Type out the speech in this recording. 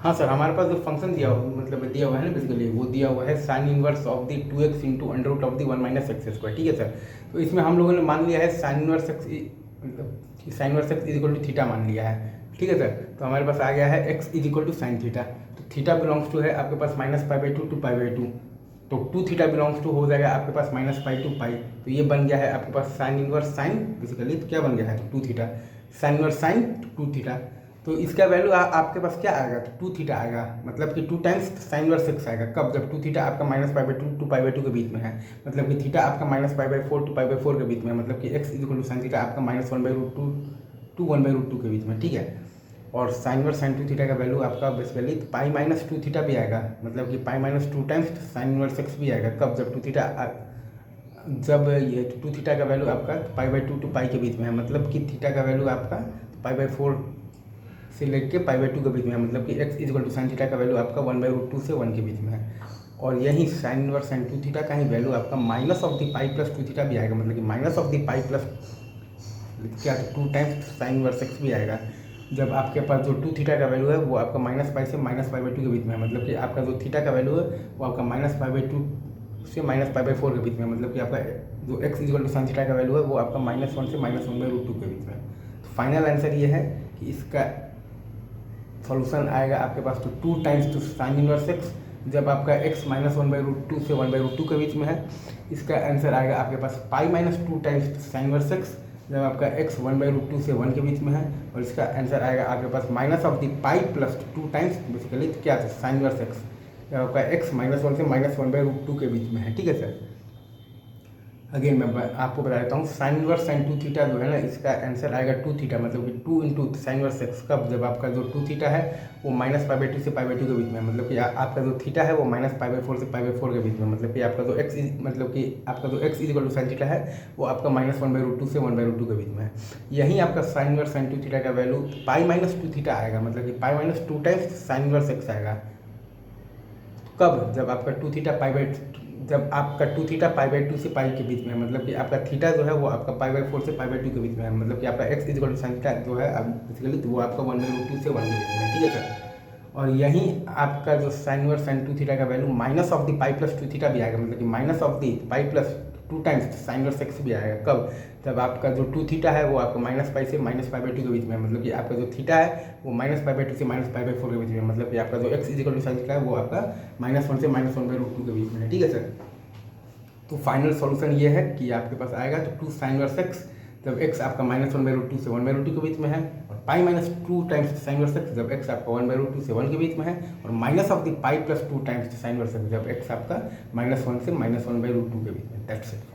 हाँ सर, हमारे पास जो फंक्शन दिया हुआ है ना, बेसिकली वो दिया हुआ है sine inverse of the 2x into under root of the 1 minus x square. ठीक है सर। तो इसमें हम लोगों ने मान लिया है साइन इनवर्स एक्स मतलब sine inverse x is equal to theta मान लिया है। ठीक है सर। तो हमारे पास आ गया है x is equal to sine theta. तो थीटा बिलोंग्स टू है आपके पास -π/2 टू π/2। तो 2 थीटा बिलोंग्स टू हो जाएगा आपके पास -π टू पाई। तो ये बन गया है आपके पास साइन इनवर्स साइन, बेसिकली तो क्या बन गया है, तो 2 theta sine inverse sine 2 theta. तो इसका वैल्यू आपके पास क्या आएगा, तो 2 थीटा आएगा, मतलब कि 2 टाइम्स साइन इनवर्स एक्स आएगा। कब, जब 2 थीटा आपका -π/2 टू π/2 के बीच में है, मतलब कि थीटा आपका -π/4 टू π/4 के बीच में है, मतलब कि x equal to sine theta आपका -1/√2 टू 1/√2 के बीच में। ठीक है। और साइन इनवर्स साइन 2 थीटा का वैल्यू आपका बेसिकली π-2 थीटा भी आएगा, मतलब कि π-2 टाइम्स साइन इनवर्स एक्स भी आएगा। कब, जब 2 थीटा जब ये 2 थीटा का वैल्यू आपका π/2 टू पाई के बीच में है, मतलब कि थीटा का वैल्यू आपका π/4 से लेके π/2 के बीच में है, मतलब कि x equal to sine theta का वैल्यू आपका 1/√2 से 1 के बीच में है। और यही साइन इनवर्स साइन 2 थीटा का ही वैल्यू आपका minus of the pi plus 2 theta भी आएगा, मतलब कि minus of the pi plus क्या 2 टाइम्स साइन इनवर्स एक्स भी आएगा। जब आपके पास जो 2 थीटा का वैल्यू है वो आपका -π से -π/2 के बीच में है, मतलब कि आपका जो थीटा का वैल्यू है वो आपका -π/2 से -π/4 के बीच में, मतलब कि आपका जो x equal to sine theta का वैल्यू है वो आपका -1 से -1/√2 के बीच में। तो फाइनल आंसर ये है कि इसका सॉल्यूशन आएगा आपके पास तो 2 times two sine inverse x, जब आपका x -1/√2 से 1/√2 के बीच में है। इसका आंसर आएगा आपके पास π-2 टाइम्स साइन इनवर्स एक्स, जब आपका x 1/√2 से 1 के बीच में है। और इसका आंसर आएगा आपके पास minus of the pi plus 2 times basically क्या था साइन इनवर्स एक्स, जब आपका x -1 से -1/√2 के बीच में है। ठीक है सर। अगेन मैं आपको बता देता हूँ, साइन इनवर्स साइन 2 थीटा जो है ना, इसका आंसर आएगा 2 थीटा, मतलब कि 2 इंटू साइन इनवर्स एक्स। कब, जब आपका जो 2 थीटा है वो -π/2 से π/2 के बीच में है, मतलब कि आपका जो थीटा है वो -π/4 से π/4 के बीच में, मतलब कि आपका जो x मतलब कि आपका जो x equal to sine theta है वो आपका -1/√2 से 1/√2 के बीच में है। यही आपका साइन इनवर्स साइन 2 थीटा का वैल्यू π-2 थीटा आएगा, मतलब कि π-2 टाइम्स साइन इनवर्स एक्स आएगा। कब, जब आपका 2 थीटा जब आपका 2 थीटा π/2 से पाई के बीच में है, मतलब कि आपका थीटा जो है वो आपका π/4 से π/2 के बीच में है, मतलब कि आपका x equal to sine theta जो है बेसिकली तो वो आपका 1/√2 से 1 के बीच में है। ठीक है सर। और यही आपका जो साइन इनवर्स साइन 2 थीटा का value minus of the pi plus 2 theta भी आएगा, मतलब कि minus of the pi plus 2 times sign inverse x भी आएगा। कब, जब आपका जो 2 थीटा है वो आपका -π से -π/2 के बीच में है, मतलब कि आपका जो थीटा है वो -π/2 से -π/4 के बीच में है, मतलब कि आपका जो x equal to sine theta है वो आपका -1 से -1/√2 के बीच में है। ठीक है सर। तो फाइनल सॉल्यूशन ये है कि आपके पास आएगा तो 2 साइन इनवर्स एक्स, जब x आपका -1/√2 से 1/√2 के बीच में है, और π-2 टाइम्स साइन इनवर्स एक्स, जब x आपका 1/√2 से 1 के बीच में है, और minus of the pi plus 2 times sign inverse x, जब x आपका -1 से -1/√2 के बीच में। That's it.